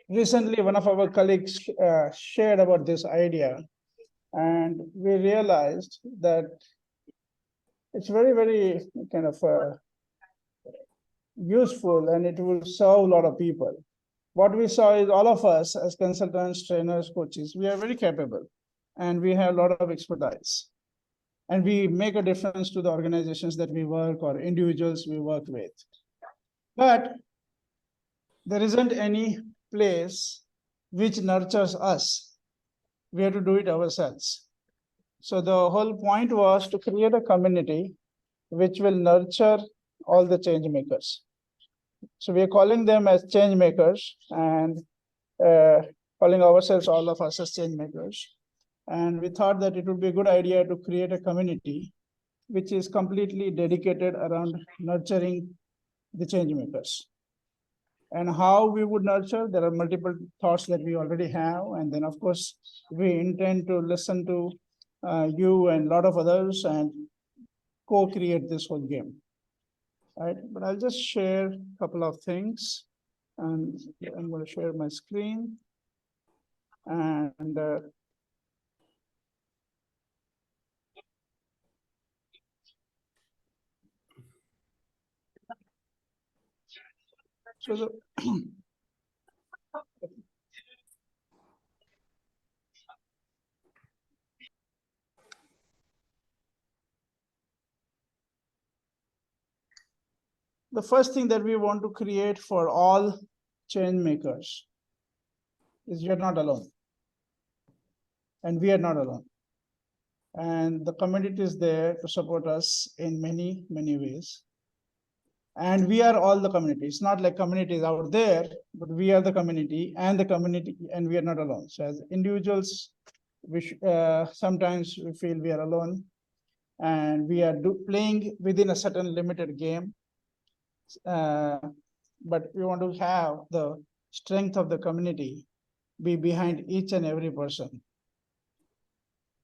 Recently, one of our colleagues shared about this idea, and we realized that it's very, very kind of useful, and it will serve a lot of people. What we saw is all of us as consultants, trainers, coaches, we are very capable, and we have a lot of expertise, and we make a difference to the organizations that we work or individuals we work with. But there isn't any place which nurtures us. We have to do it ourselves. So the whole point was to create a community which will nurture all the change makers. So we are calling them as change makers, and calling ourselves, all of us, as change makers. And we thought that it would be a good idea to create a community which is completely dedicated around nurturing the change makers. And how we would nurture, there are multiple thoughts that we already have. And then, of course, we intend to listen to you and a lot of others and co-create this whole game. Right? But I'll just share a couple of things. And I'm going to share my screen. And so the first thing that we want to create for all change makers is you're not alone. And we are not alone. And the community is there to support us in many, many ways. And we are all the community. It's not like communities out there, but we are the community, and we are not alone. So as individuals, sometimes we feel we are alone, and we are playing within a certain limited game. But we want to have the strength of the community be behind each and every person.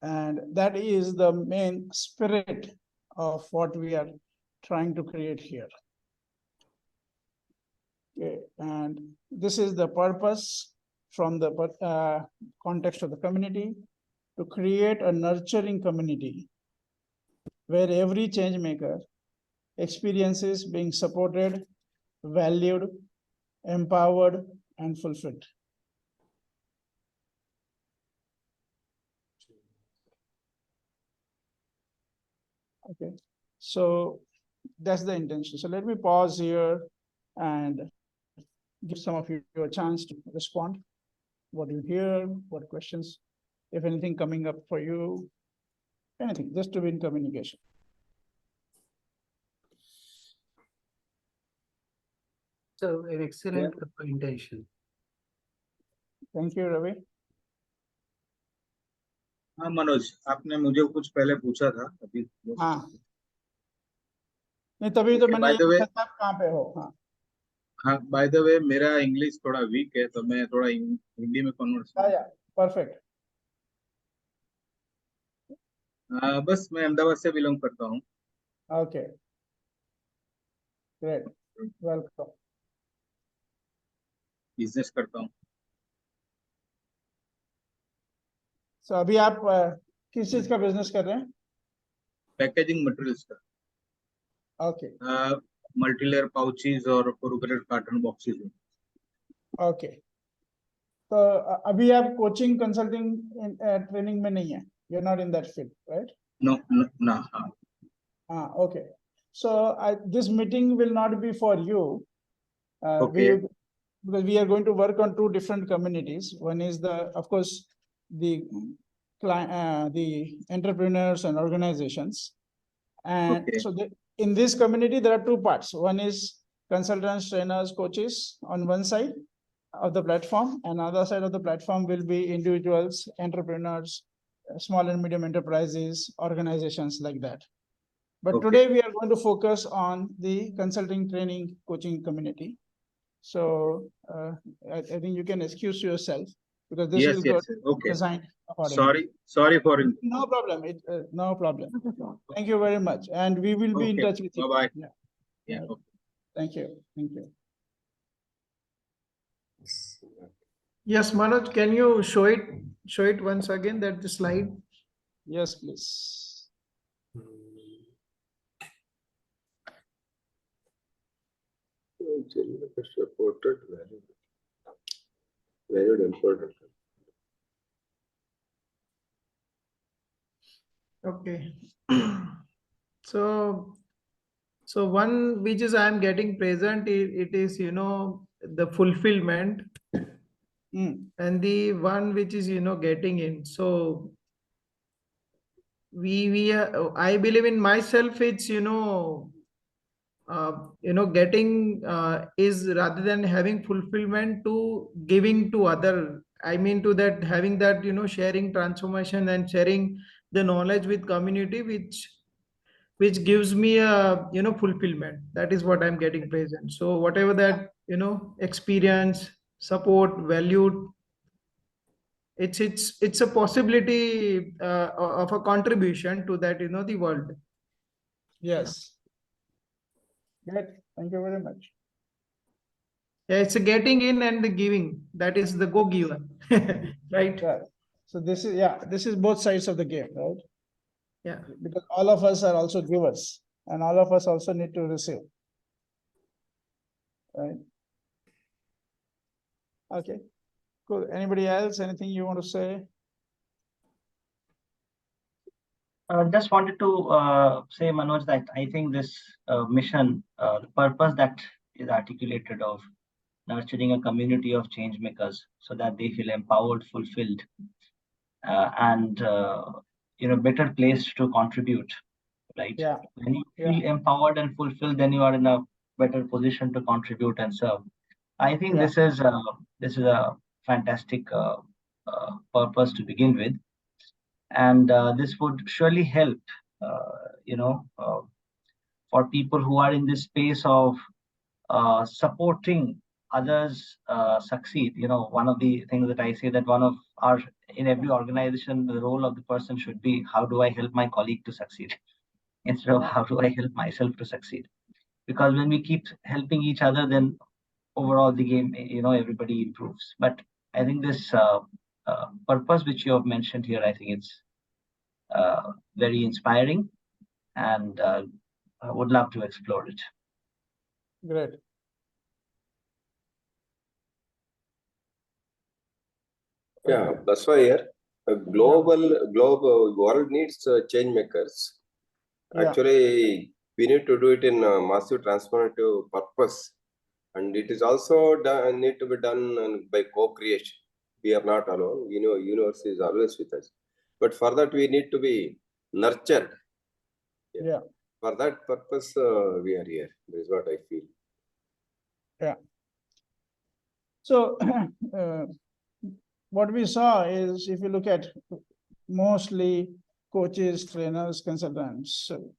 And that is the main spirit of what we are trying to create here. Okay, and this is the purpose from the context of the community, to create a nurturing community where every change maker experiences being supported, valued, empowered, and fulfilled. Okay, so that's the intention. So let me pause here and give some of you a chance to respond. What you hear, what questions, if anything coming up for you, anything, just to be in communication. So an excellent intention. Thank you, Ravi. हाँ मनोज, आपने मुझे कुछ पहले पूछा था अभी। हाँ, नहीं तभी तो मैंने पूछा कहाँ पे हो। हाँ हाँ, बाय द वे मेरा इंग्लिश थोड़ा वीक है, तो मैं थोड़ा हिंदी में कन्वर्ट। परफेक्ट। बस मैं अहमदाबाद से बिलोंग करता हूँ। Okay, great, welcome. बिजनेस करता हूँ। So अभी आप किस चीज का बिजनेस कर रहे हैं? पैकेजिंग मटेरियल्स का। ओके, मल्टीलेयर पाउचेस और कोरुगेटेड कार्टन बॉक्सेस। ओके, तो अभी आप कोचिंग कंसल्टिंग ट्रेनिंग में नहीं है? You are not in that field, right? No no. हाँ, okay, so this meeting will not be for you. Okay. Because we are going to work on two different communities. One is of course, the entrepreneurs and organizations. And okay. So in this community, there are two parts. One is consultants, trainers, coaches on one side of the platform, and other side of the platform will be individuals, entrepreneurs, small and medium enterprises, organizations like that. But okay. Today we are going to focus on the consulting, training, coaching community. So I think you can excuse yourself, because this will go designed accordingly. Sorry for it. No problem. No problem. Thank you very much, and we will be in touch with you. Bye bye. Yeah. Yeah. Thank you. Thank you. Yes, Manoj, can you show it once again, that the slide? Yes, please. Supported very important. Okay. So, so one which is I am getting present, it is, the fulfillment, Mm, and the one which is, getting in. So I believe in myself, it's, getting is rather than having fulfillment to giving to other. I mean to that, having that, sharing transformation and sharing the knowledge with community, which gives me a, fulfillment. That is what I'm getting present. So whatever that, experience, support, valued, it's a possibility of a contribution to that, the world. yes. Great. Thank you very much. Yeah, it's a getting in and the giving. That is the go giver. Right? Yeah. So this is, yeah, this is both sides of the game, right? Yeah. Because all of us are also givers and all of us also need to receive. Right? Okay. Cool. Anybody else? Anything you want to say? Just wanted to say, Manoj, that I think this mission, the purpose that is articulated of nurturing a community of change makers so that they feel empowered, fulfilled, and better placed to contribute. Right? Yeah. When you Yeah. feel empowered and fulfilled, then you are in a better position to contribute and serve. I think Yeah. this is a fantastic purpose to begin with, and this would surely help. You know, for people who are in this space of supporting others succeed. One of the things that I say, that one of our, in every organization, the role of the person should be, how do I help my colleague to succeed, instead of Yeah. how do I help myself to succeed? Because when we keep helping each other, then overall the game, everybody improves. But I think this purpose which you have mentioned here, I think it's very inspiring, and I would love to explore it. Great. Yeah, that's why here a global world needs change makers. Yeah. Actually, we need to do it in a massive transformative purpose, and it is also done, need to be done by co-creation. We are not alone. Universe is always with us, but for that we need to be nurtured. Yeah. For that purpose, we are here. This is what I feel. Yeah. So what we saw is, if you look at mostly coaches, trainers, consultants, so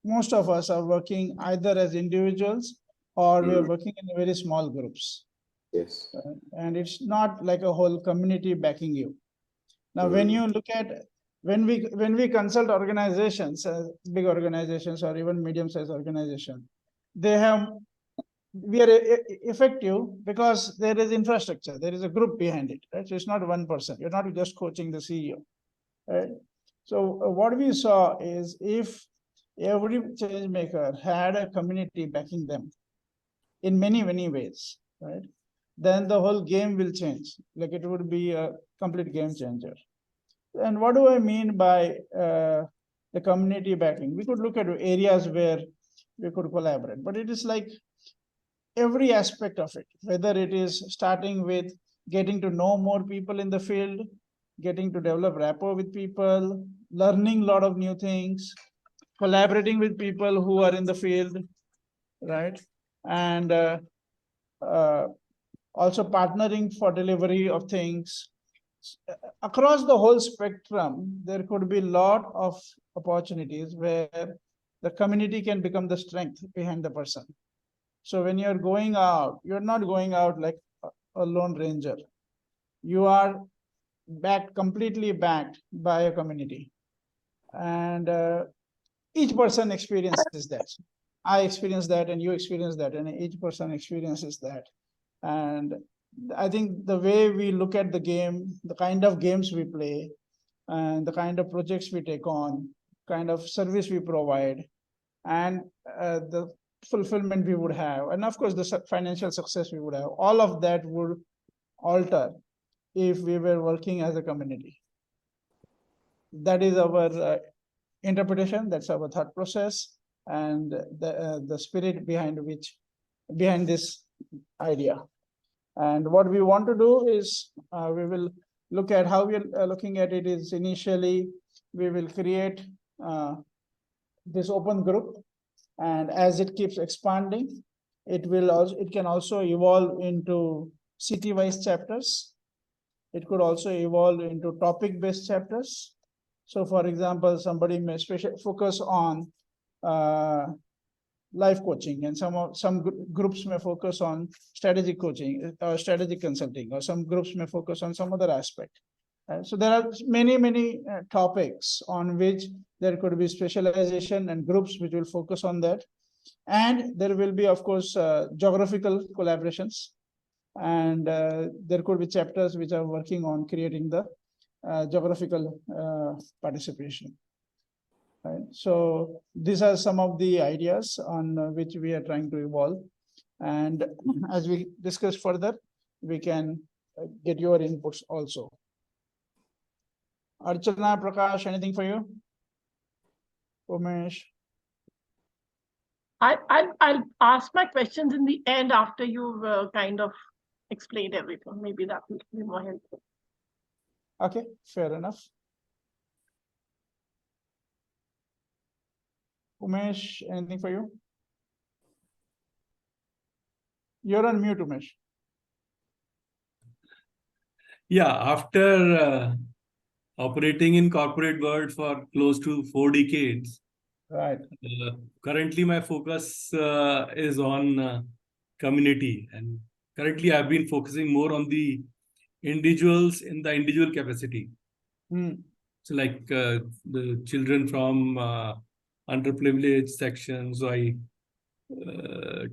most of us are working either as individuals or we are working in very small groups. Yes. And it's not like a whole community backing you. Now, when you look at, when we consult organizations, big organizations or even medium-sized organization, they have, we are effective because there is infrastructure, there is a group behind it, right? So it's not one person, you're not just coaching the CEO, right? So what we saw is, if every change maker had a community backing them in many ways, right, then the whole game will change. Like, it would be a complete game changer. And what do I mean by the community backing? We could look at areas where we could collaborate, but it is like every aspect of it, whether it is starting with getting to know more people in the field, getting to develop rapport with people, learning a lot of new things, collaborating with people who are in the field, right? And also partnering for delivery of things. Across the whole spectrum, there could be a lot of opportunities where the community can become the strength behind the person. So when you're going out, you're not going out like a lone ranger. You are completely backed by a community. And each person experiences that. I experience that, and you experience that, and each person experiences that. And I think the way we look at the game, the kind of games we play, and the kind of projects we take on, kind of service we provide, and the fulfillment we would have, and of course the financial success we would have, all of that would alter if we were working as a community. That is our interpretation, that's our thought process, and the spirit behind this idea. And what we want to do is we will look at how we are looking at it is initially we will create this open group, and as it keeps expanding, it can also evolve into city-wise chapters. It could also evolve into topic-based chapters. So for example, somebody may focus on life coaching, and some groups may focus on strategic coaching or strategic consulting, or some groups may focus on some other aspect. So there are many topics on which there could be specialization and groups which will focus on that. And there will be, of course, geographical collaborations. And there could be chapters which are working on creating the geographical participation. Right. So these are some of the ideas on which we are trying to evolve. And as we discuss further, we can get your inputs also. Archana, Prakash, anything for you? Umesh? I'll ask my questions in the end after you've kind of explained everything. Maybe that will be more helpful. Okay, fair enough. Umesh, anything for you? You're on mute, Umesh. Yeah, after operating in corporate world for close to 4 decades, Right. Currently my focus is on community, and currently I've been focusing more on the individuals in the individual capacity. So like the children from underprivileged sections, so I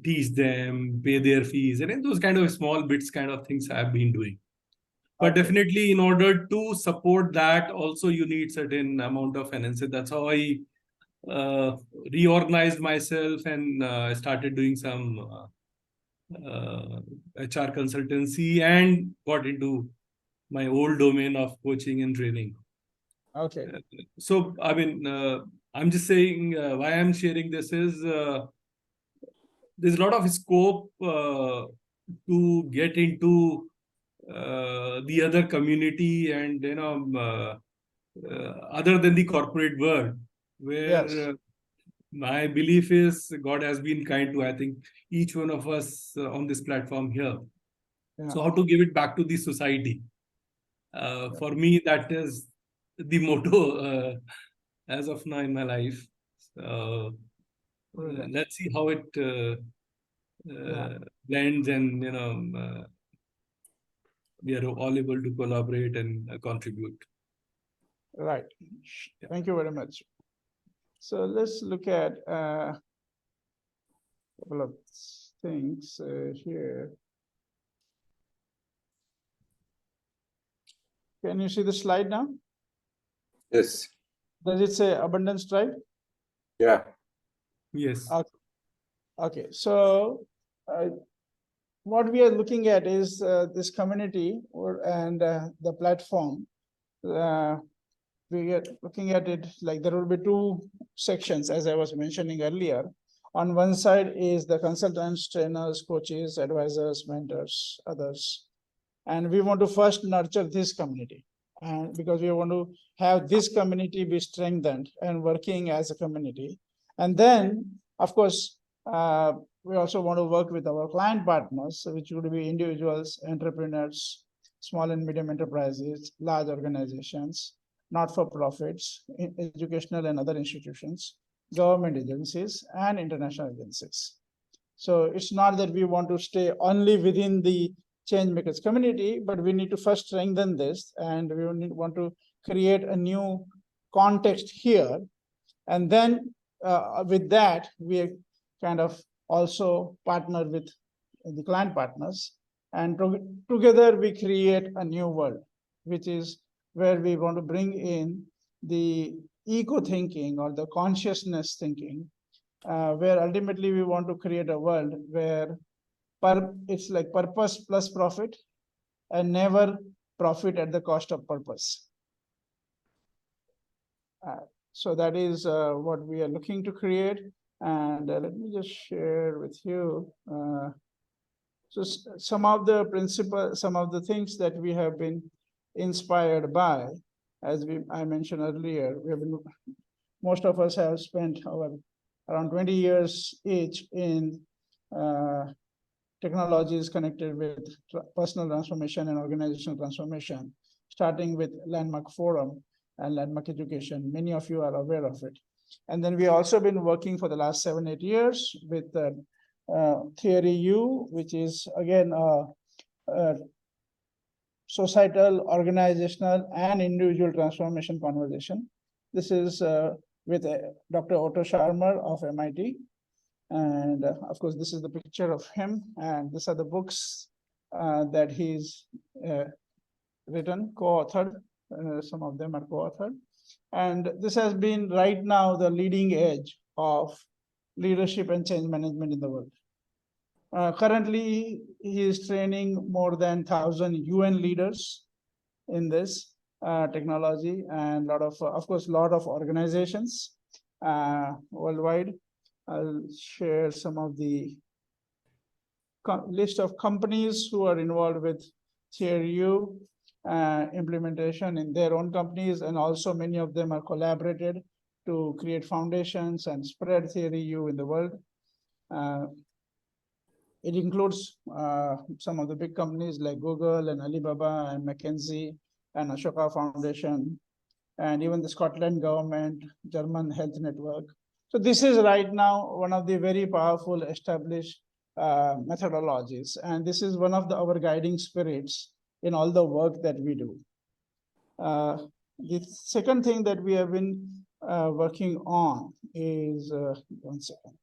teach them, pay their fees, and those kind of small bits kind of things I've been doing. But definitely in order to support that, also you need certain amount of finances. That's how I reorganized myself and started doing some HR consultancy and got into my old domain of coaching and training. Okay. So, I mean, I'm just saying why I'm sharing this is there's a lot of scope to get into the other community and, other than the corporate world, where my belief is God has been kind to, I think, each one of us on this platform here. So how to give it back to the society? For me, that is the motto as of now in my life. So let's see how it blends, and we are all able to collaborate and contribute. Right. Thank you very much. So let's look at a couple of things here. Can you see the slide now? Yes. Does it say abundance tribe? Yeah. Yes. Okay. So what we are looking at is this community and the platform. We are looking at it like there will be two sections, as I was mentioning earlier. On one side is the consultants, trainers, coaches, advisors, mentors, others. And we want to first nurture this community, and because we want to have this community be strengthened and working as a community. And then, of course, we also want to work with our client partners, which would be individuals, entrepreneurs, small and medium enterprises, large organizations, not-for-profits, educational and other institutions, government agencies, and international agencies. So it's not that we want to stay only within the Changemakers community, but we need to first strengthen this, and we want to create a new context here. And then with that, we kind of also partner with the client partners And together we create a new world, which is where we want to bring in the eco thinking or the consciousness thinking, where ultimately we want to create a world where it's like purpose plus profit and never profit at the cost of purpose. So that is what we are looking to create. And let me just share with you. So some of the principles, some of the things that we have been inspired by, as I mentioned earlier, most of us have spent around 20 years each in technologies connected with personal transformation and organizational transformation, starting with Landmark Forum and Landmark Education. Many of you are aware of it. And then we also been working for the last 7-8 years with Theory U, which is again societal, organizational, and individual transformation conversation. This is with Dr. Otto Scharmer of MIT. And of course, this is the picture of him. And these are the books that he's written, co-authored. Some of them are co-authored. And this has been right now the leading edge of leadership and change management in the world. Currently, he is training more than 1,000 UN leaders in this technology, and of course, a lot of organizations worldwide. I'll share some of the list of companies who are involved with Theory U implementation in their own companies, and also many of them are collaborated to create foundations and spread Theory U in the world. It includes some of the big companies like Google and Alibaba and McKinsey and Ashoka Foundation, and even the Scotland government, German Health Network. So this is right now one of the very powerful established methodologies. And this is one of our guiding spirits in all the work that we do. The second thing that we have been working on is, one second,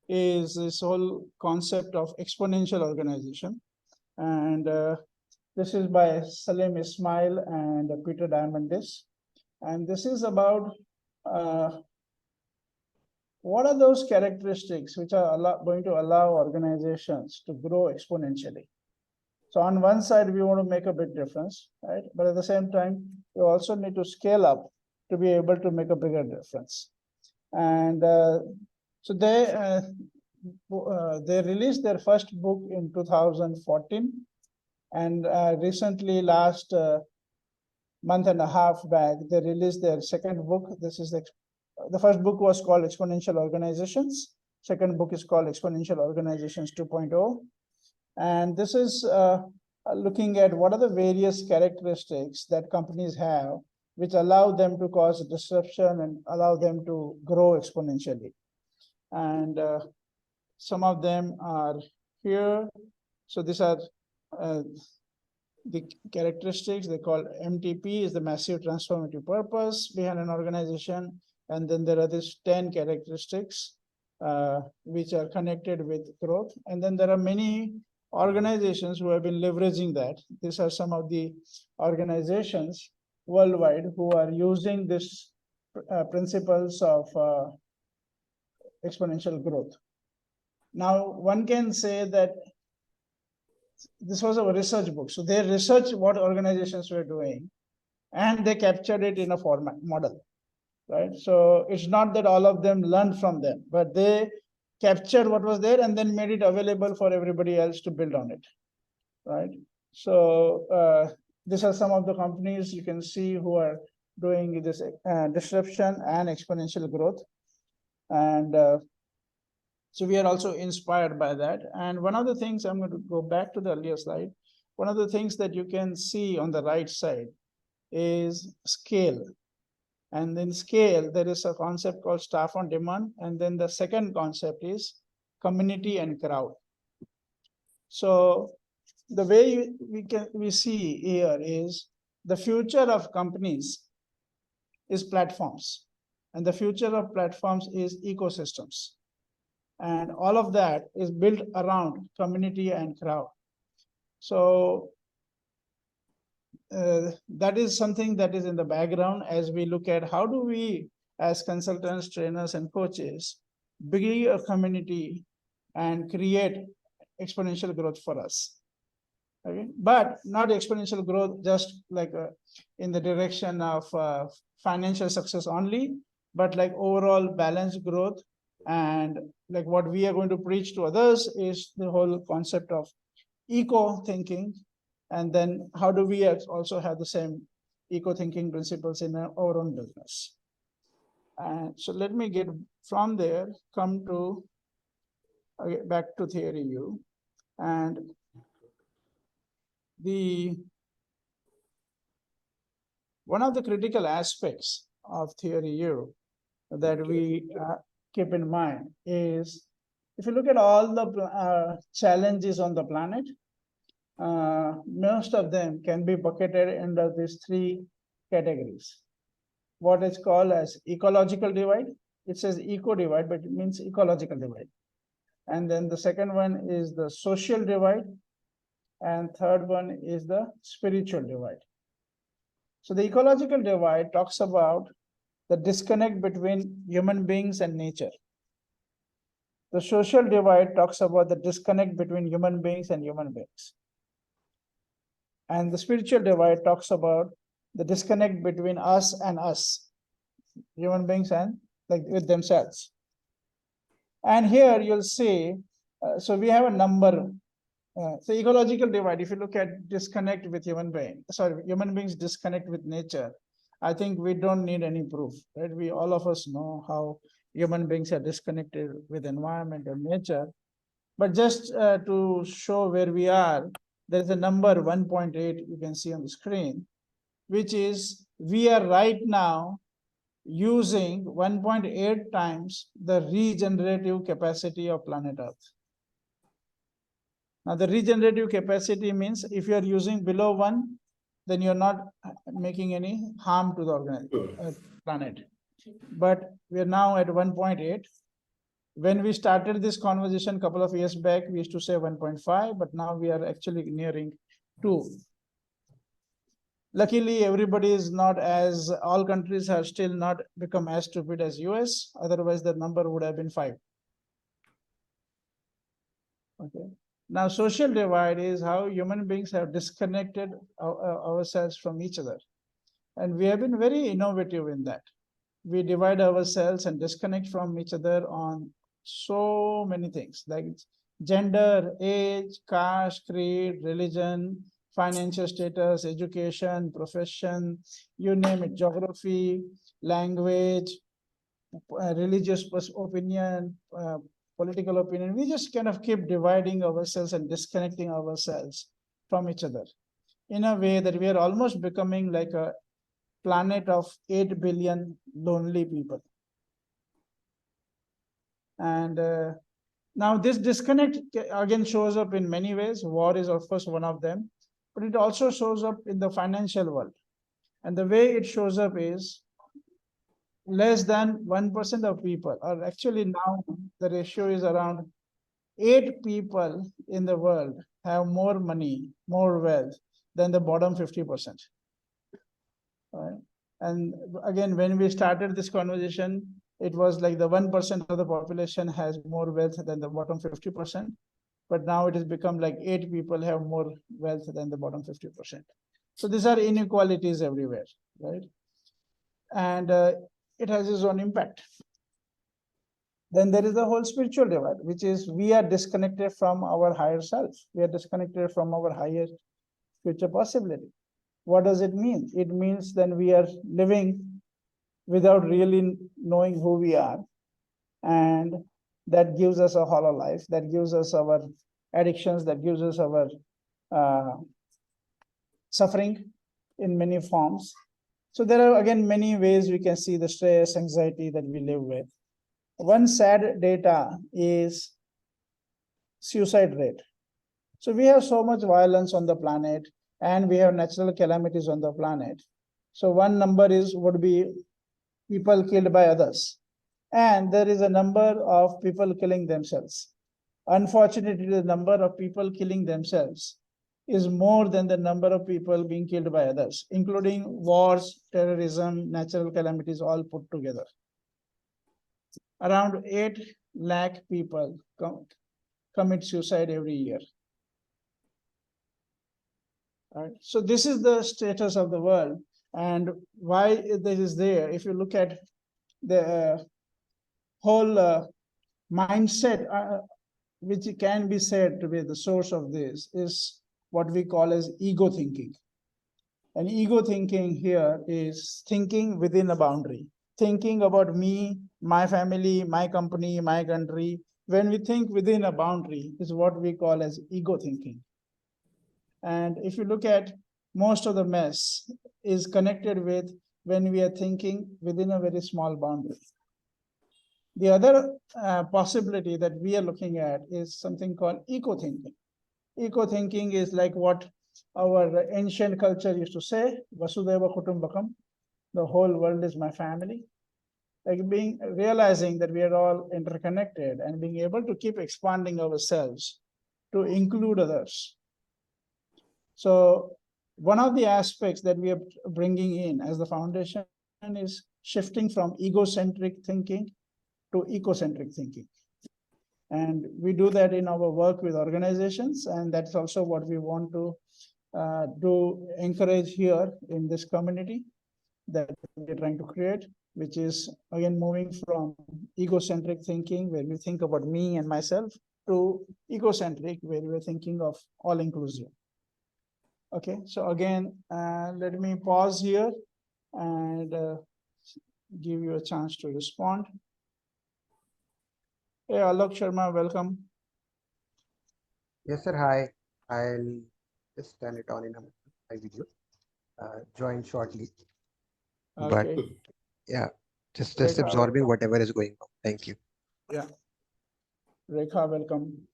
is this whole concept of exponential organization. And this is by Salim Ismail and Peter Diamandis. And this is about what are those characteristics which are going to allow organizations to grow exponentially. So on one side, we want to make a big difference, right? But at the same time, we also need to scale up to be able to make a bigger difference. And so they released their first book in 2014, and recently, last month and a half back, they released their second book. This is the first book was called Exponential Organizations. Second book is called Exponential Organizations 2.0. And this is looking at what are the various characteristics that companies have which allow them to cause disruption and allow them to grow exponentially. And some of them are here. So these are the characteristics. They call MTP is the massive transformative purpose behind an organization. And then there are these 10 characteristics which are connected with growth. And then there are many organizations who have been leveraging that. These are some of the organizations worldwide who are using this principles of exponential growth. Now, one can say that this was a research book. So they researched what organizations were doing and they captured it in a format model, right? So it's not that all of them learned from them, but they captured what was there and then made it available for everybody else to build on it, right? So these are some of the companies you can see who are doing this disruption and exponential growth. And so we are also inspired by that. And one of the things, I'm going to go back to the earlier slide. One of the things that you can see on the right side is scale. And in scale, there is a concept called staff on demand. And then the second concept is community and crowd. So the way we see here is the future of companies is platforms. And the future of platforms is ecosystems. And all of that is built around community and crowd. So that is something that is in the background as we look at how do we, as consultants, trainers, and coaches, build a community and create exponential growth for us. Okay, but not exponential growth just like in the direction of financial success only, but like overall balanced growth. And like what we are going to preach to others is the whole concept of eco thinking. And then how do we also have the same eco thinking principles in our own business? And so let me get from there, come to back to theory U. And one of the critical aspects of theory U that we keep in mind is, if you look at all the challenges on the planet, most of them can be bucketed under these three categories. What is called as ecological divide. It says eco divide, but it means ecological divide. And then the second one is the social divide. And third one is the spiritual divide. So the ecological divide talks about the disconnect between human beings and nature. The social divide talks about the disconnect between human beings and human beings. And the spiritual divide talks about the disconnect between us and us, human beings and like with themselves. And here you'll see, so we have a number. So ecological divide, if you look at disconnect with human beings disconnect with nature, I think we don't need any proof, right? We all of us know how human beings are disconnected with environment and nature. But just to show where we are, there's a number 1.8 you can see on the screen, which is we are right now using 1.8 times the regenerative capacity of planet Earth. Now, the regenerative capacity means if you are using below 1, then you're not making any harm to the planet. But we are now at 1.8. When we started this conversation a couple of years back, we used to say 1.5, but now we are actually nearing 2. Luckily, everybody is not as, all countries have still not become as stupid as US. Otherwise, the number would have been 5. Okay. Now, social divide is how human beings have disconnected ourselves from each other. And we have been very innovative in that. We divide ourselves and disconnect from each other on so many things like gender, age, caste, creed, religion, financial status, education, profession, you name it, geography, language, religious opinion, political opinion. We just kind of keep dividing ourselves and disconnecting ourselves from each other in a way that we are almost becoming like a planet of 8 billion lonely people. And now this disconnect again shows up in many ways. War is of course one of them, but it also shows up in the financial world. And the way it shows up is less than 1% of people, or actually now the ratio is around 8 people in the world have more money, more wealth than the bottom 50%. Right? And again, when we started this conversation, it was like the 1% of the population has more wealth than the bottom 50%. But now it has become like 8 people have more wealth than the bottom 50%. So these are inequalities everywhere, right? And it has its own impact. Then there is the whole spiritual divide, which is we are disconnected from our higher self. We are disconnected from our higher future possibility. What does it mean? It means then we are living without really knowing who we are. And that gives us a hollow life, that gives us our addictions, that gives us our suffering in many forms. So there are again many ways we can see the stress, anxiety that we live with. One sad data is suicide rate. So we have so much violence on the planet and we have natural calamities on the planet. So one number would be people killed by others. And there is a number of people killing themselves. Unfortunately, the number of people killing themselves is more than the number of people being killed by others, including wars, terrorism, natural calamities, all put together. Around 8 lakh people commit suicide every year. All right. So this is the status of the world, and why this is there. If you look at the whole mindset, which can be said to be the source of this, is what we call as ego thinking. And ego thinking here is thinking within a boundary, thinking about me, my family, my company, my country. When we think within a boundary is what we call as ego thinking. And if you look at most of the mess is connected with when we are thinking within a very small boundary. The other possibility that we are looking at is something called eco thinking. Eco thinking is like what our ancient culture used to say, Vasudeva Kutumbakam, the whole world is my family. Like realizing that we are all interconnected and being able to keep expanding ourselves to include others. So one of the aspects that we are bringing in as the foundation is shifting from egocentric thinking to ecocentric thinking. And we do that in our work with organizations, and that's also what we want to encourage here in this community that we're trying to create, which is again moving from egocentric thinking, where we think about me and myself, to ecocentric, where we're thinking of all inclusive. Okay, so again, let me pause here and give you a chance to respond. Hey, Alok Sharma, welcome. Yes, sir. Hi. I'll just turn it on in my video. Join shortly. Okay. But yeah, just absorbing whatever is going on. Thank you. Yeah. Rekha, welcome.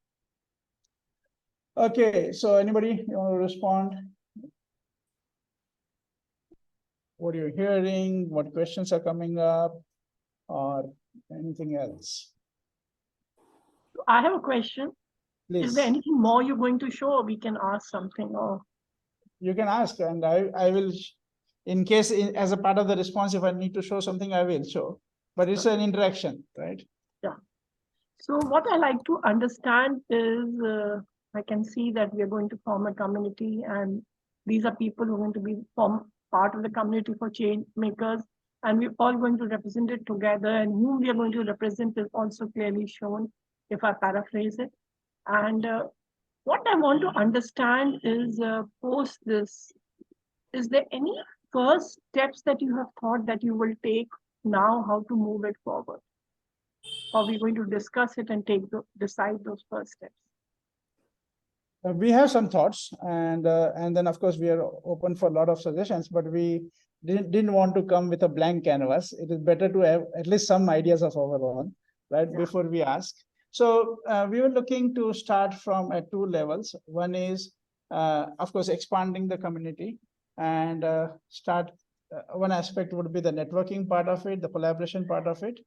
Okay, so anybody you want to respond? What you're hearing, what questions are coming up, or anything else? I have a question. Please. Is there anything more you're going to show, or we can ask something? Or you can ask, and I will, in case as a part of the response, if I need to show something, I will show. But it's an interaction, right? Yeah. So what I like to understand is, I can see that we are going to form a community, and these are people who are going to be part of the community for change makers, and we're all going to represent it together, and whom we are going to represent is also clearly shown, if I paraphrase it. And what I want to understand is, post this, is there any first steps that you have thought that you will take now, how to move it forward? Or we're going to discuss it and decide those first steps? We have some thoughts, and then of course we are open for a lot of suggestions, but we didn't want to come with a blank canvas. It is better to have at least some ideas of our own, right? Yeah. Before we ask. So we were looking to start from at 2 levels. One is, of course, expanding the community, and one aspect would be the networking part of it, the collaboration part of it.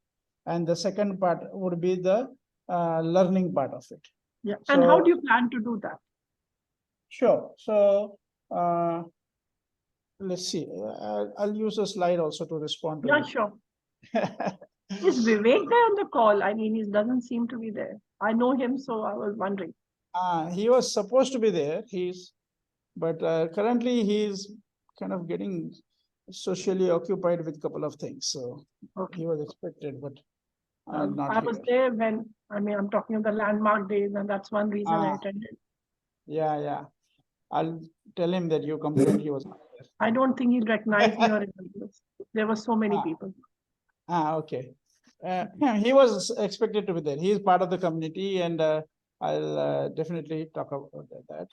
And the second part would be the learning part of it. Yeah. So, and how do you plan to do that? Sure. So let's see. I'll use a slide also to respond to. Yeah, sure. Is Vivek there on the call? I mean, he doesn't seem to be there. I know him, so I was wondering. He was supposed to be there. But currently he's kind of getting socially occupied with a couple of things. So okay. He was expected, but not I was there when, I mean, I'm talking of the landmark days, and that's one reason I attended. Yeah. I'll tell him that you complained he was not there. I don't think he'd recognize me or anything. There were so many people. Okay. Yeah, he was expected to be there. He is part of the community, and I'll definitely talk about that.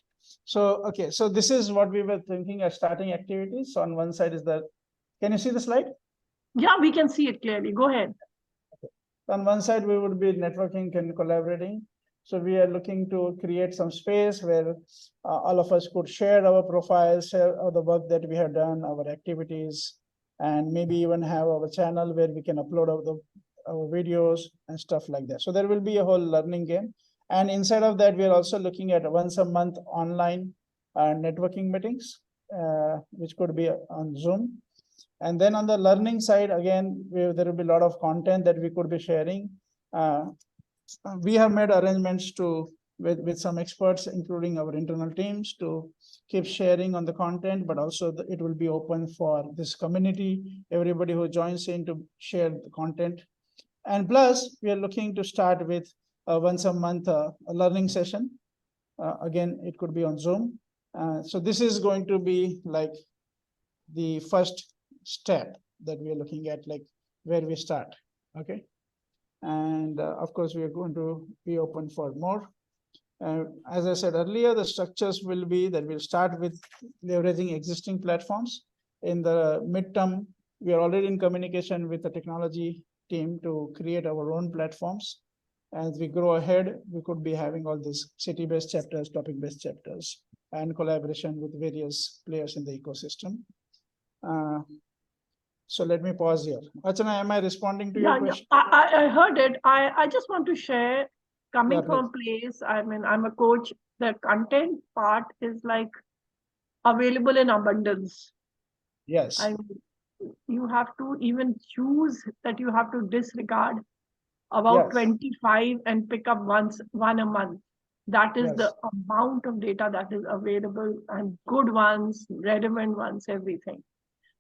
So, okay. So this is what we were thinking as starting activities. So on one side is can you see the slide? Yeah, we can see it clearly. Go ahead. Okay. On one side, we would be networking and collaborating. So we are looking to create some space where all of us could share our profiles, share the work that we have done, our activities, and maybe even have our channel where we can upload our videos and stuff like that. So there will be a whole learning game. And inside of that, we are also looking at once a month online networking meetings, which could be on Zoom. And then on the learning side, again, there will be a lot of content that we could be sharing. We have made arrangements with some experts, including our internal teams, to keep sharing on the content, but also it will be open for this community, everybody who joins in to share the content. And plus, we are looking to start with once a month a learning session. Again, it could be on Zoom. So this is going to be like the first step that we are looking at, like where we start. Okay. And of course, we are going to be open for more. As I said earlier, the structures will be that we'll start with leveraging existing platforms. In the midterm, we are already in communication with the technology team to create our own platforms. As we grow ahead, we could be having all these city-based chapters, topic-based chapters, and collaboration with various players in the ecosystem. So let me pause here. Archana, am I responding to your question? I heard it. I just want to share, coming Yeah, from place, I mean, I'm a coach, the content part is like available in abundance. Yes. I mean, you have to even choose that you have to disregard about Yes. 25 and pick up one a month. That is Yes. the amount of data that is available, and good ones, relevant ones, everything.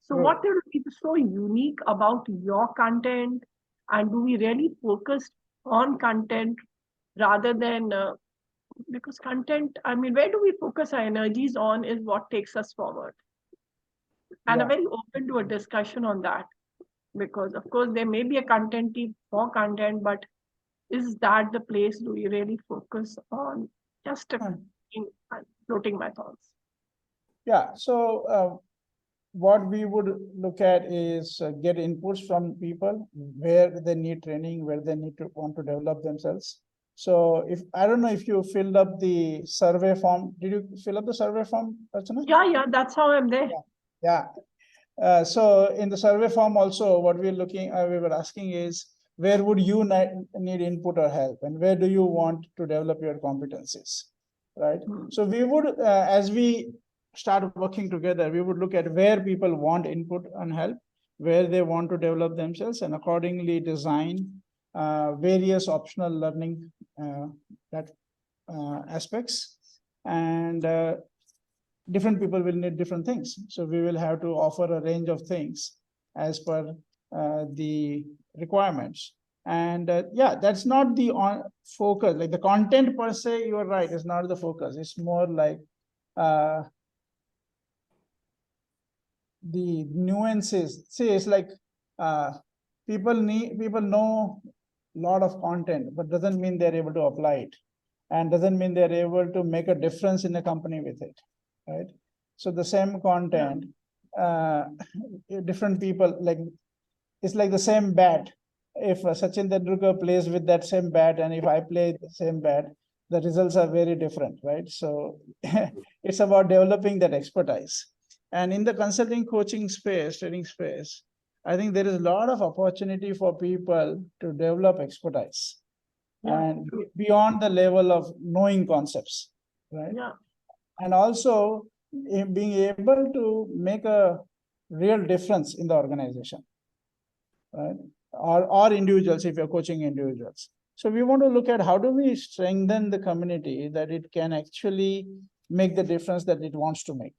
So Right. what will be so unique about your content, and do we really focus on content rather than, because content, I mean, where do we focus our energies on is what takes us forward. And Yeah. I'm very open to a discussion on that, because of course there may be a content team for content, but is that the place do we really focus on? Just floating my thoughts. Yeah. So what we would look at is get inputs from people where they need training, where they need to want to develop themselves. So if I don't know if you filled up the survey form. Did you fill up the survey form, Archana? Yeah, that's how I'm there. Yeah. So in the survey form also, what we're looking, we were asking is, where would you need input or help, and where do you want to develop your competencies, right? So we would, as we start working together, we would look at where people want input and help, where they want to develop themselves, and accordingly design various optional learning aspects. And different people will need different things. So we will have to offer a range of things as per the requirements. And yeah, that's not the focus. Like the content per se, you are right, is not the focus. It's more like the nuances. See, it's like people know a lot of content, but doesn't mean they're able to apply it, and doesn't mean they're able to make a difference in a company with it, right? So the same content, different people, like it's like the same bat. If Sachin Tendulkar plays with that same bat, and if I play the same bat, the results are very different, right? So it's about developing that expertise. And in the consulting, coaching space, training space, I think there is a lot of opportunity for people to develop expertise, and beyond the level of knowing concepts, right? Yeah. And also being able to make a real difference in the organization, right? Or individuals, if you're coaching individuals. So we want to look at how do we strengthen the community that it can actually make the difference that it wants to make,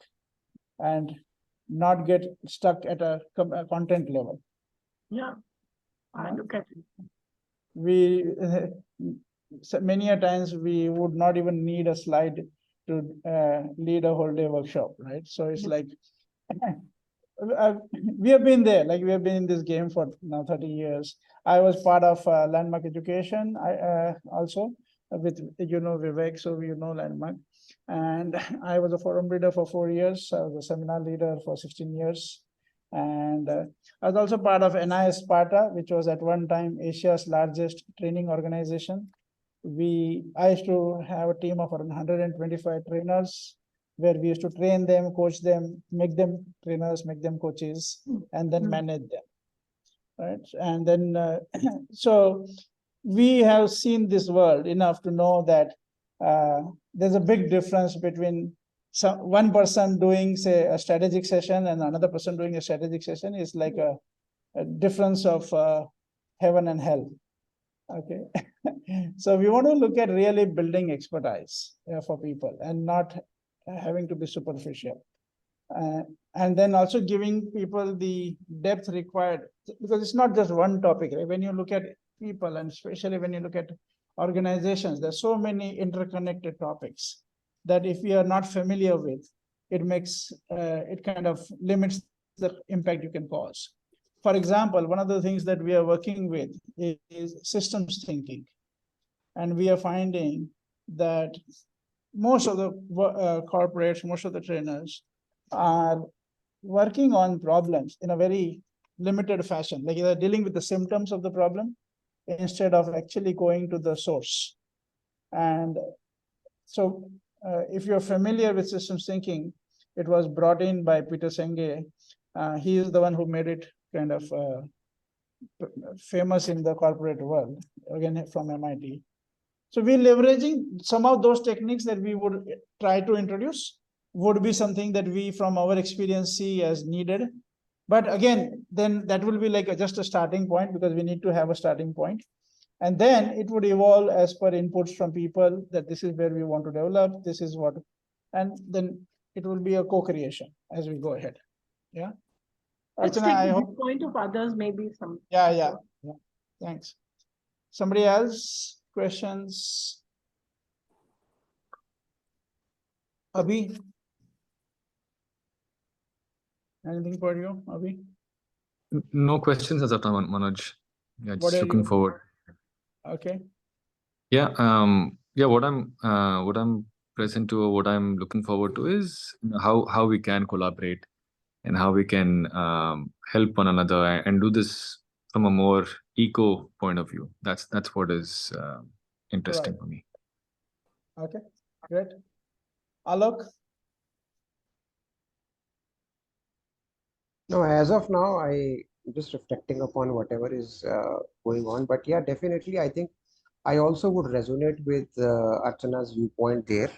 and not get stuck at a content level. Yeah, I look at it. We so many a times we would not even need a slide to lead a whole day workshop, right? So it's like we have been there, like we have been in this game for now 30 years. I was part of Landmark Education. I also with Vivek, so Landmark, and I was a forum leader for 4 years. I was a seminar leader for 16 years. And I was also part of NIS Sparta, which was at one time Asia's largest training organization. I used to have a team of around 125 trainers, where we used to train them, coach them, make them trainers, make them coaches, and then manage them, right? And then, so we have seen this world enough to know that there's a big difference between one person doing, say, a strategic session and another person doing a strategic session is like a difference of heaven and hell. Okay. So we want to look at really building expertise for people and not having to be superficial. And then also giving people the depth required, because it's not just one topic, right? When you look at people, and especially when you look at organizations, there's so many interconnected topics that if we are not familiar with, it makes, it kind of limits the impact you can cause. For example, one of the things that we are working with is systems thinking. And we are finding that most of the corporates, most of the trainers are working on problems in a very limited fashion, like they're dealing with the symptoms of the problem instead of actually going to the source. And so if you're familiar with systems thinking, it was brought in by Peter Senge. He is the one who made it kind of famous in the corporate world, again from MIT. So we're leveraging some of those techniques that we would try to introduce, would be something that we from our experience see as needed. But again, then that will be like just a starting point, because we need to have a starting point. And then it would evolve as per inputs from people that this is where we want to develop, this is what, and then it will be a co-creation as we go ahead. Yeah. Let's Archana, take I the hope. point of others, maybe some. Yeah. Thanks. Somebody else? Questions? Abhi? Anything for you, Abhi? No questions as of now, Manoj. Yeah, What just are looking you? forward. Okay. Yeah, what I'm present to, or what I'm looking forward to is how we can collaborate and how we can help one another and do this from a more eco point of view. That's what is interesting Right. for me. Okay, great. Alok? No, as of now, I'm just reflecting upon whatever is going on. But yeah, definitely, I think I also would resonate with Archana's viewpoint there.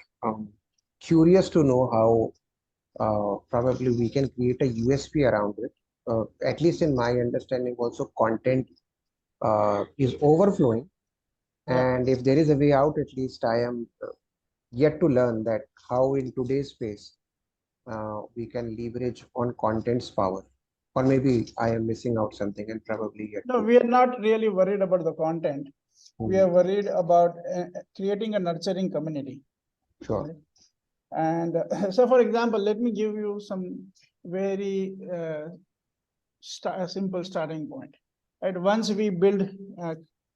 Curious to know how probably we can create a USP around it. At least in my understanding, also content is overflowing. Yeah. And if there is a way out, at least I am yet to learn that how in today's space we can leverage on content's power. Or maybe I am missing out something and probably yet No, to. we are not really worried about the content. We are worried about creating a nurturing community. Sure. Right? And so, for example, let me give you some very simple starting point. Right? Once we build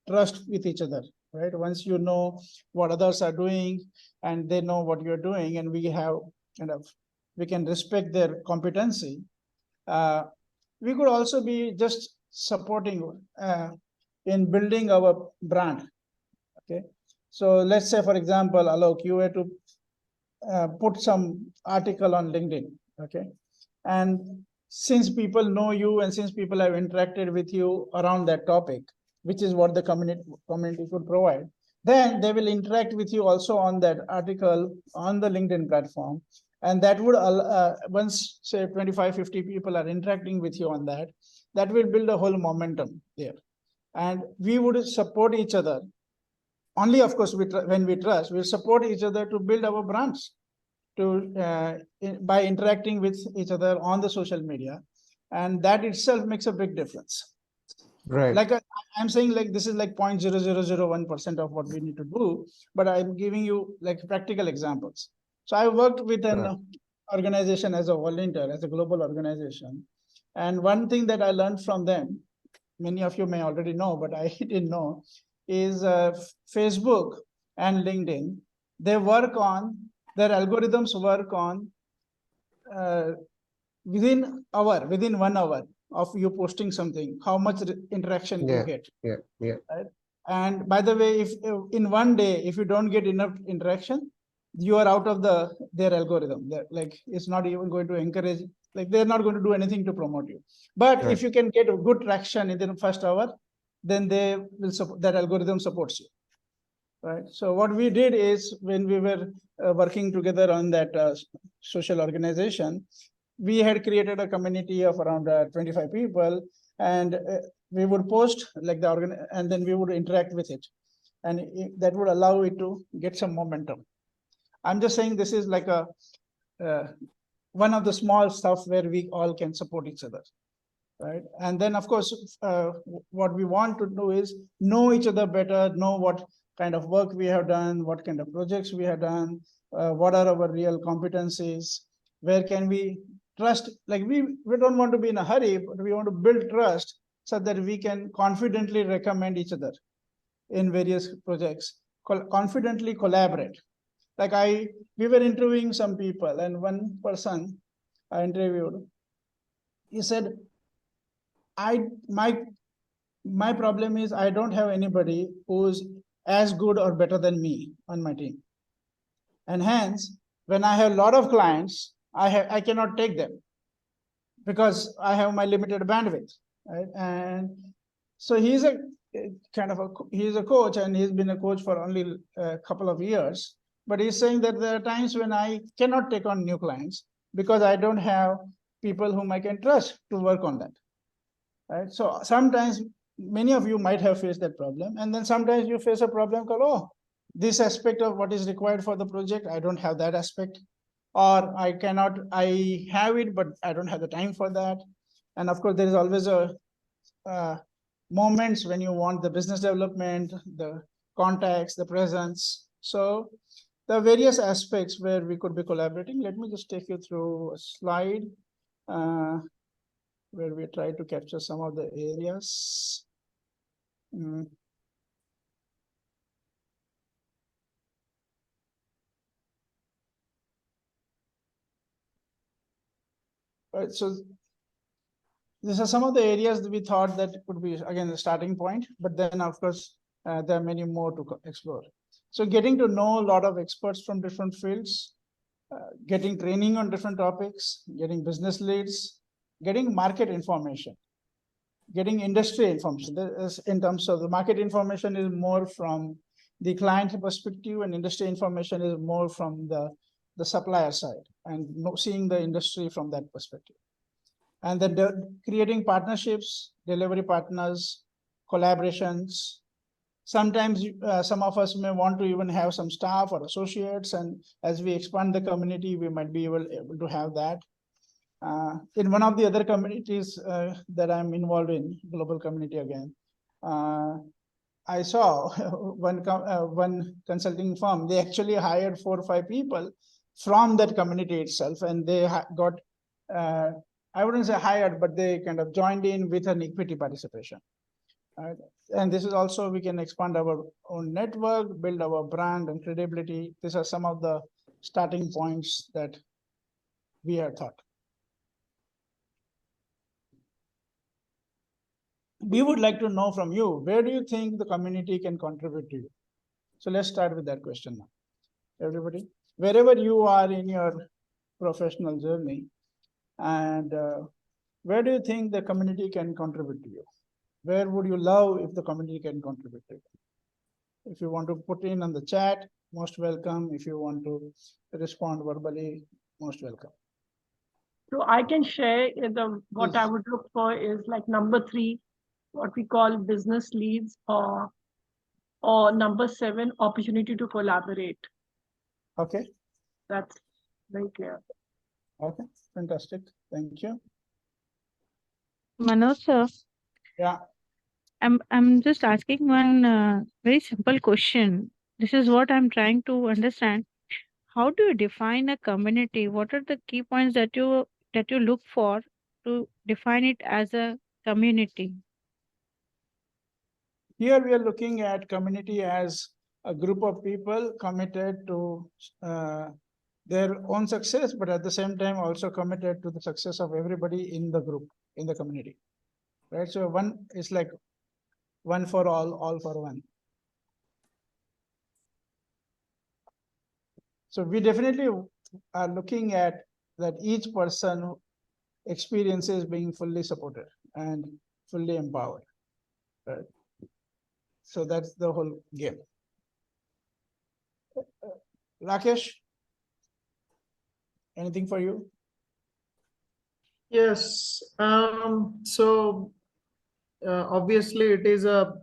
trust with each other, right? Once you know what others are doing and they know what you're doing, and we have we can respect their competency. We could also be just supporting in building our brand. Okay. So let's say, for example, Alok, you were to put some article on LinkedIn. Okay. And since people know you and since people have interacted with you around that topic, which is what the community could provide, then they will interact with you also on that article on the LinkedIn platform. And that would, once say 25, 50 people are interacting with you on that, that will build a whole momentum there. And we would support each other. Only, of course, when we trust, we'll support each other to build our brands by interacting with each other on the social media. And that itself makes a big difference. Right. Like I'm saying, like this is like 0.0001% of what we need to do, but I'm giving you like practical examples. So I worked with an organization as a volunteer, as a global organization. And one thing that I learned from them, many of you may already know, but I didn't know, is Facebook and LinkedIn, they work on, their algorithms work on within 1 hour of you posting something, how much interaction you get. Yeah. Right? And by the way, if in one day, if you don't get enough interaction, you are out of their algorithm. Like it's not even going to encourage, like they're not going to do anything to promote you. But if you can get a good traction in the first hour, then they will support, that algorithm supports you. right? So what we did is when we were working together on that social organization, we had created a community of around 25 people, and we would post like the organ, and then we would interact with it, and that would allow it to get some momentum. I'm just saying this is like a one of the small stuff where we all can support each other, right? And then of course, what we want to do is know each other better, know what kind of work we have done, what kind of projects we have done, what are our real competencies, where can we trust, like we don't want to be in a hurry, but we want to build trust so that we can confidently recommend each other in various projects, confidently collaborate. Like we were interviewing some people, and one person I interviewed, he said, my problem is I don't have anybody who's as good or better than me on my team. And hence, when I have a lot of clients, I cannot take them because I have my limited bandwidth, right? And so he's a coach, and he's been a coach for only a couple of years. But he's saying that there are times when I cannot take on new clients because I don't have people whom I can trust to work on that, right? So sometimes many of you might have faced that problem, and then sometimes you face a problem called, oh, this aspect of what is required for the project, I don't have that aspect, or I have it, but I don't have the time for that. And of course, there is always a moments when you want the business development, the contacts, the presence. So the various aspects where we could be collaborating. Let me just take you through a slide where we try to capture some of the areas. Right, so these are some of the areas that we thought that could be, again, the starting point, but then of course, there are many more to explore. So getting to know a lot of experts from different fields, getting training on different topics, getting business leads, getting market information, getting industry information. In terms of the market information is more from the client perspective, and industry information is more from the supplier side, and seeing the industry from that perspective. And then creating partnerships, delivery partners, collaborations. Sometimes some of us may want to even have some staff or associates, and as we expand the community, we might be able to have that. In one of the other communities that I'm involved in, global community again, I saw one consulting firm, they actually hired 4 or 5 people from that community itself, and they got, I wouldn't say hired, but they kind of joined in with an equity participation. And this is also, we can expand our own network, build our brand and credibility. These are some of the starting points that we have thought. We would like to know from you, where do you think the community can contribute to you? So let's start with that question now. Everybody, wherever you are in your professional journey, and where do you think the community can contribute to you? Where would you love if the community can contribute to you? If you want to put in on the chat, most welcome. If you want to respond verbally, most welcome. So I can share what I would look for is like number 3, what we call business leads, or number 7, opportunity to collaborate. Okay. That's very clear. Okay, fantastic. Thank you. Manoj sir. Yeah. I'm just asking one very simple question. This is what I'm trying to understand. How do you define a community? What are the key points that you look for to define it as a community? Here we are looking at community as a group of people committed to their own success, but at the same time also committed to the success of everybody in the group, in the community, right? So one is like one for all for one. So we definitely are looking at that each person experiences being fully supported and fully empowered, right? So that's the whole game. Rakesh, anything for you? Yes. So obviously it is a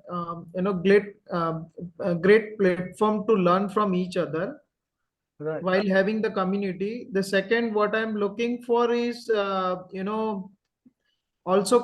a great platform to learn from each other Right. while having the community. The second, what I'm looking for is also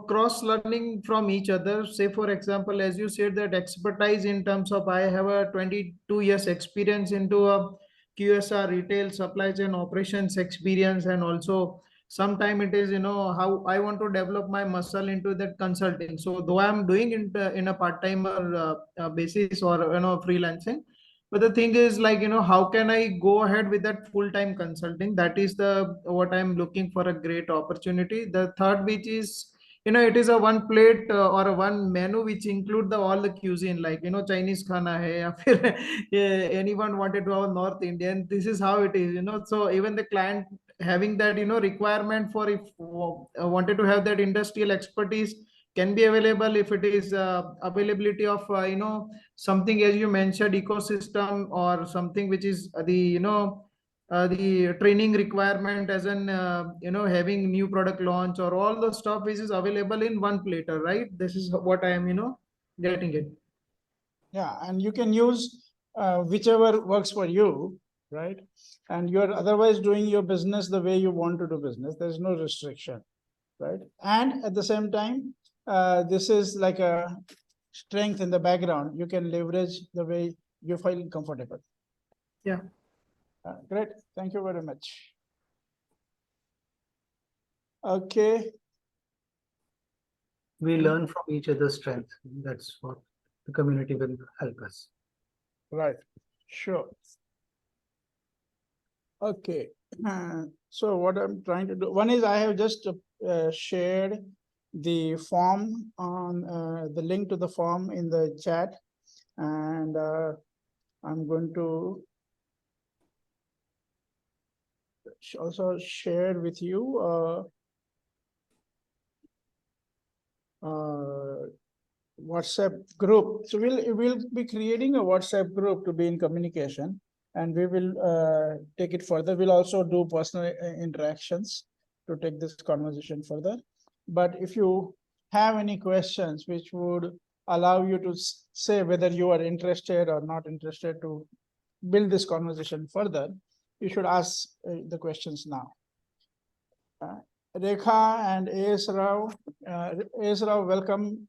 cross learning from each other. Say for example, as you said, that expertise in terms of, I have a 22 years experience into a QSR retail supply chain operations experience, and also sometime it is how I want to develop my muscle into that consulting. So though I'm doing it in a part-timer basis, or freelancing, but the thing is, like, how can I go ahead with that full-time consulting? That is the what I'm looking for, a great opportunity. The third, which is, it is a one plate or a one menu which include the all the cuisine, like, Chinese khana hai, ya phir, anyone wanted to have North Indian. This is how it is, So even the client having that, requirement for, if wanted to have that industrial expertise, can be available if it is availability of, something, as you mentioned, ecosystem, or something which is the training requirement, as in having new product launch, or all the stuff which is available in one platter, right? This is what I am getting it. Yeah, and you can use whichever works for you, right? And you're otherwise doing your business the way you want to do business. There's no restriction, right? And at the same time, this is like a strength in the background. You can leverage the way you feel comfortable. Yeah. Great. Thank you very much. Okay. We learn from each other's strength. That's what the community will help us. Right. Sure. Okay. So what I'm trying to do, one is I have just shared the form on the link to the form in the chat, and I'm going to also share with you WhatsApp group. So we'll be creating a WhatsApp group to be in communication, and we will take it further. We'll also do personal interactions to take this conversation further. But if you have any questions which would allow you to say whether you are interested or not interested to build this conversation further, you should ask the questions now. Rekha and A.S. Rao. A.S. Rao, welcome.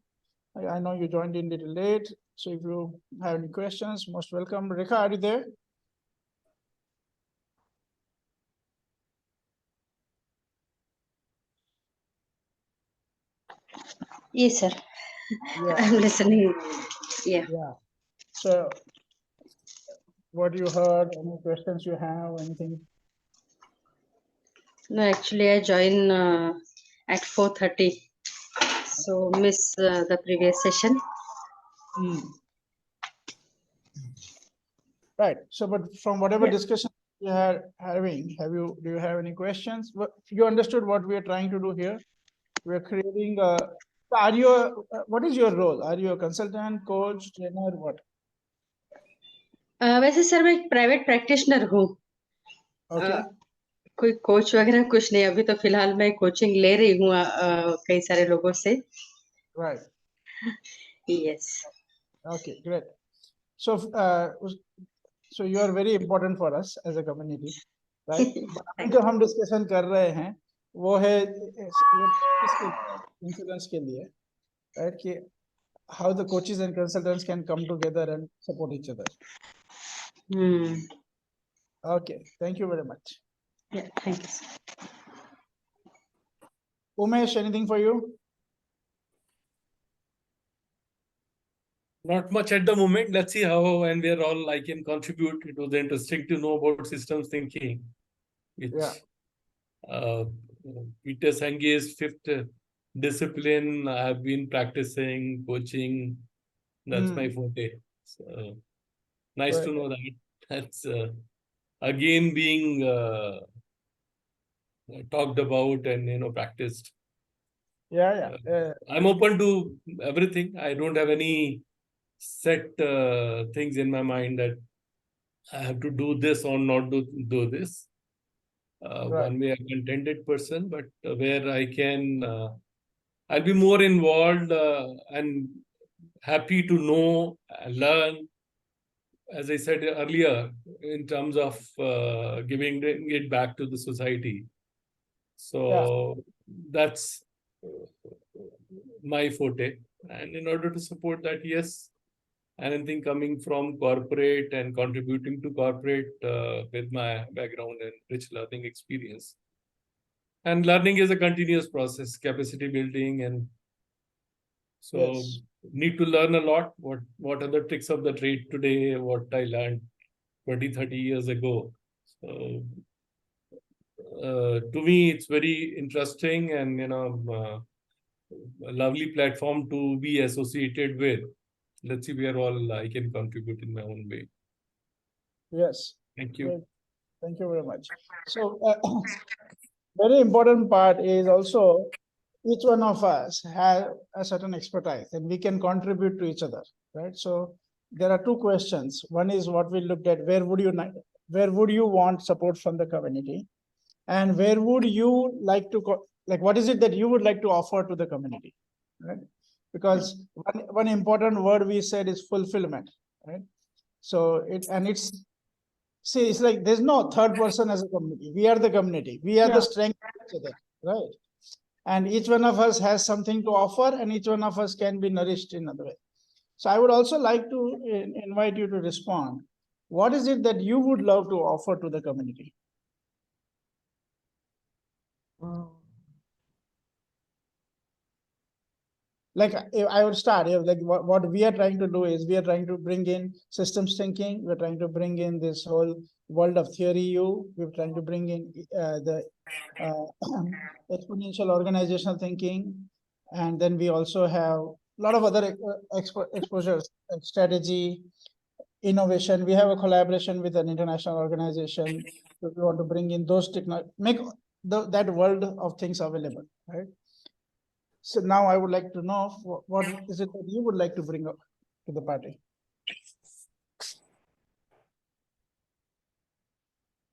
I know you joined in a little late, so if you have any questions, most welcome. Rekha, are you there? Yes, sir. Yeah. I'm listening. Yeah. Yeah. So, what you heard? Any questions you have? Anything? No, actually, I joined at 4:30, so miss the previous session. Right. So, but from whatever Yeah. discussion you are having, do you have any questions? You understood what we are trying to do here? We are creating a. Are you? What is your role? Are you a consultant, coach, trainer, what? वैसे sir मैं एक private practitioner हूँ. Okay. कोई coach वगैरह कुछ नहीं. अभी तो फिलहाल मैं कोचिंग ले रही हूँ कई सारे लोगों से. Right. Yes. Okay, great. So, so you are very important for us as a community, right? अभी जो हम डिस्कशन कर रहे हैं वो है इंश्योरेंस के लिए, right? कि how the coaches and consultants can come together and support each other. Okay, thank you very much. Yeah, thanks. Umesh, anything for you? Not much at the moment. Let's see how and where all I can contribute. It was interesting to know about systems thinking, which Peter Sange's fifth discipline I have been practicing, coaching. That's my forte. So nice to know that. That's again being talked about and practiced. Yeah. I'm open to everything. I don't have any set things in my mind that I have to do this or not do this. Right. One way a contented person, but where I can, I'll be more involved and happy to know, learn, as I said earlier, in terms of giving it back to the society. So that's my forte. And in order to support that, yes, anything coming from corporate and contributing to corporate with my background and rich learning experience. And learning is a continuous process, capacity building, and so need to learn a lot. What are the tricks of the trade today? What I learned 20, 30 years ago. So to me, it's very interesting and a lovely platform to be associated with. Let's see where all I can contribute in my own way. Yes. Thank you. Great. Thank you very much. So very important part is also each one of us has a certain expertise and we can contribute to each other, right? So there are two questions. One is what we looked at, where would you want support from the community? And where would you like to, what is it that you would like to offer to the community, right? Because one important word we said is fulfillment, right? So it's like there's no third person as a community. We are the community. We are the strength of each other, right? And each one of us has something to offer, and each one of us can be nourished in another way. So I would also like to invite you to respond. What is it that you would love to offer to the community? Like I would start, like what we are trying to do is we are trying to bring in systems thinking. We're trying to bring in this whole world of theory. We're trying to bring in the exponential organizational thinking. And then we also have a lot of other exposures, like strategy, innovation. We have a collaboration with an international organization. So we want to bring in those make that world of things available, right? So now I would like to know what is it that you would like to bring up to the party?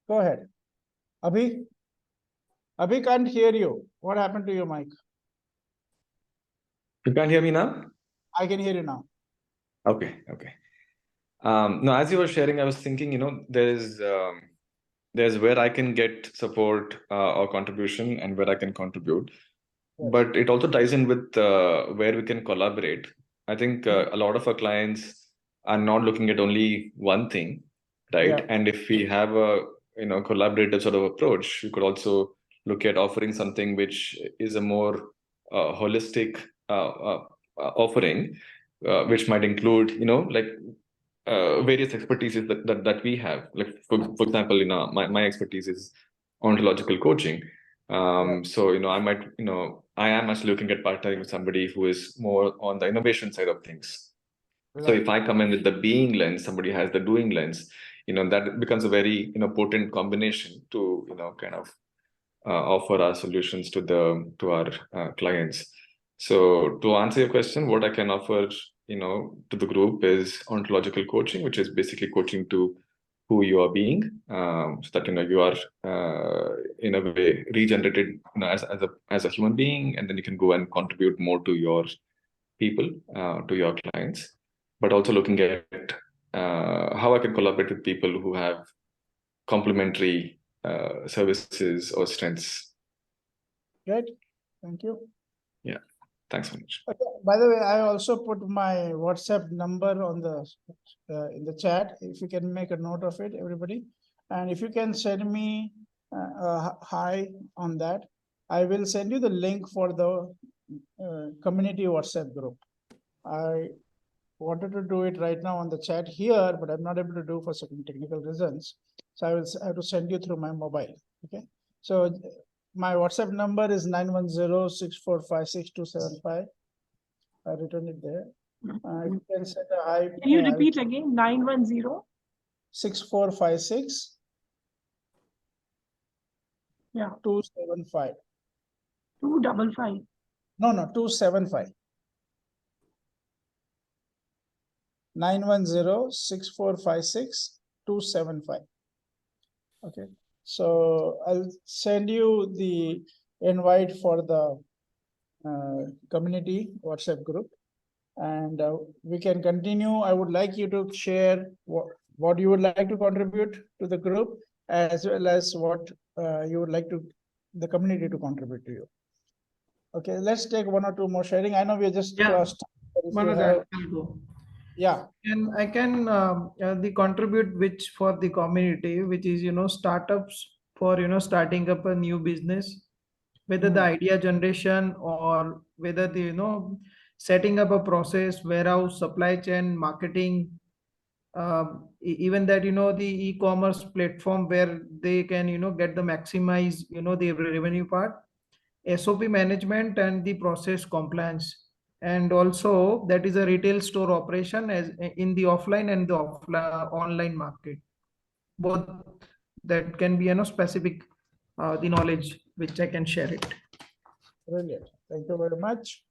Go ahead. Abhi can't hear you. What happened to your mic? You can't hear me now? I can hear you now. Okay. No, as you were sharing, I was thinking, there's where I can get support or contribution and where I can contribute. Yes. But it also ties in with where we can collaborate. I think a lot of our clients are not looking at only one thing, right? Yeah. And if we have a collaborative sort of approach, we could also look at offering something which is a more holistic offering, which might include various expertises that we have. Like for example, my expertise is ontological coaching. So I am actually looking at partnering with somebody who is more on the innovation side of things. Right. So if I come in with the being lens, somebody has the doing lens, that becomes a very potent combination to kind of offer our solutions to our clients. So to answer your question, what I can offer to the group is ontological coaching, which is basically coaching to who you are being, so that you are in a way regenerated as a human being, and then you can go and contribute more to your people, to your clients. But also looking at how I can collaborate with people who have complementary services or strengths. Good, thank you. Yeah, thanks so much. Okay. By the way, I also put my WhatsApp number on the in the chat. If you can make a note of it, everybody, and if you can send me a hi on that, I will send you the link for the community WhatsApp group. I wanted to do it right now on the chat here, but I'm not able to do for certain technical reasons. So I have to send you through my mobile. Okay. So my WhatsApp number is 910-6456-275. I written it there. You can send a hi. Can you repeat again? 910-6456. Yeah. 275. 255. No, 275. 910-6456-275. 275. Okay, so I'll send you the invite for the community WhatsApp group, and we can continue. I would like you to share what you would like to contribute to the group, as well as what you would like the community to contribute to you. Okay, let's take one or two more sharing. I know we just crossed. Manoj, I'll go. Yeah. And I can the contribute which for the community, which is startups for starting up a new business, whether the idea generation or whether the setting up a process, warehouse, supply chain, marketing, even that the e-commerce platform where they can get the maximize the revenue part, SOP management and the process compliance, and also that is a retail store operation as in the offline and the online market. Both that can be specific the knowledge which I can share it. Brilliant. Thank you very much.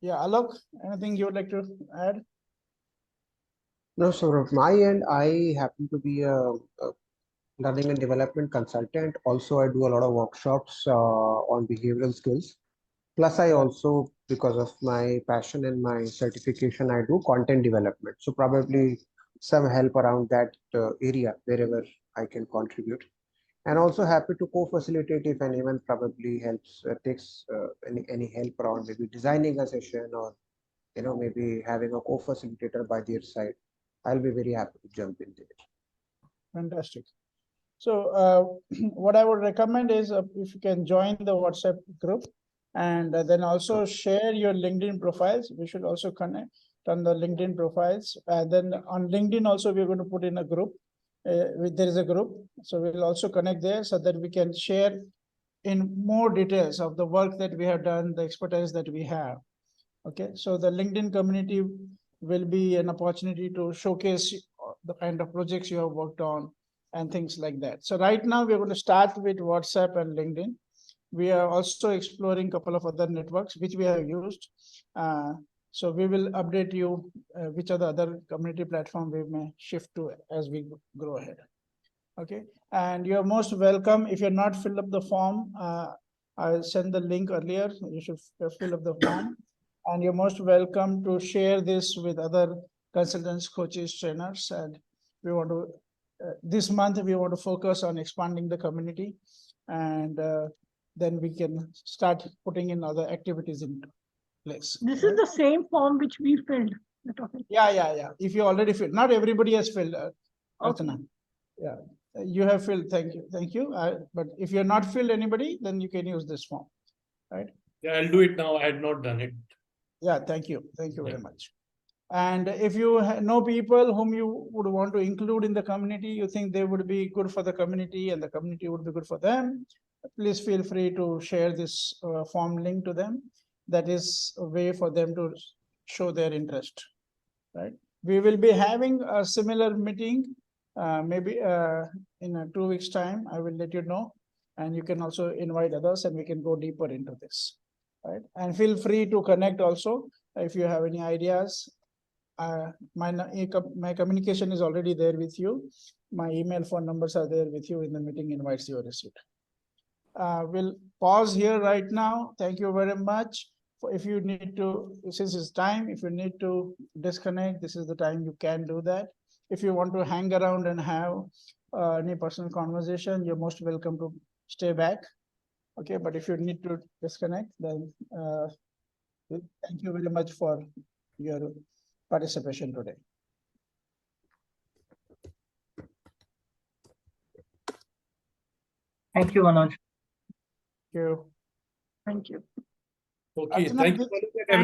Yeah, Alok, anything you would like to add? No, so from my end, I happen to be a learning and development consultant. Also, I do a lot of workshops on behavioral skills. Plus, I also, because of my passion and my certification, I do content development. So probably some help around that area wherever I can contribute. And also happy to co-facilitate if anyone probably helps, takes any help around maybe designing a session or maybe having a co-facilitator by their side. I'll be very happy to jump in there. Fantastic. So what I would recommend is if you can join the WhatsApp group, and then also share your LinkedIn profiles. We should also connect on the LinkedIn profiles. Then on LinkedIn also, we're going to put in a group. There is a group. So we'll also connect there so that we can share in more details of the work that we have done, the expertise that we have. Okay, so the LinkedIn community will be an opportunity to showcase the kind of projects you have worked on and things like that. So right now we're going to start with WhatsApp and LinkedIn. We are also exploring a couple of other networks which we have used. So we will update you which are the other community platform we may shift to as we grow ahead. Okay, and you're most welcome. If you're not filled up the form, I'll send the link earlier. You should fill up the form. And you're most welcome to share this with other consultants, coaches, trainers. And we want to, this month, we want to focus on expanding the community. And then we can start putting in other activities into place. This is the same form which we filled. Yeah. If you already filled, not everybody has filled. Archana. Yeah, you have filled. Thank you. But if you're not filled anybody, then you can use this form, right? Yeah, I'll do it now. I had not done it. Yeah, thank you very much. And if you know people whom you would want to include in the community, you think they would be good for the community and the community would be good for them, please feel free to share this form link to them. That is a way for them to show their interest, right? We will be having a similar meeting, maybe in 2 weeks' time. I will let you know, and you can also invite others and we can go deeper into this, right? And feel free to connect also if you have any ideas. My communication is already there with you. My email, phone numbers are there with you in the meeting invites you received. We'll pause here right now. Thank you very much. If you need to, since it's time, if you need to disconnect, this is the time you can do that. If you want to hang around and have any personal conversation, you're most welcome to stay back. Okay, but if you need to disconnect, then thank you very much for your participation today. Thank you, Manoj. Thank you. Thank you. Okay, Archana, thank you everyone.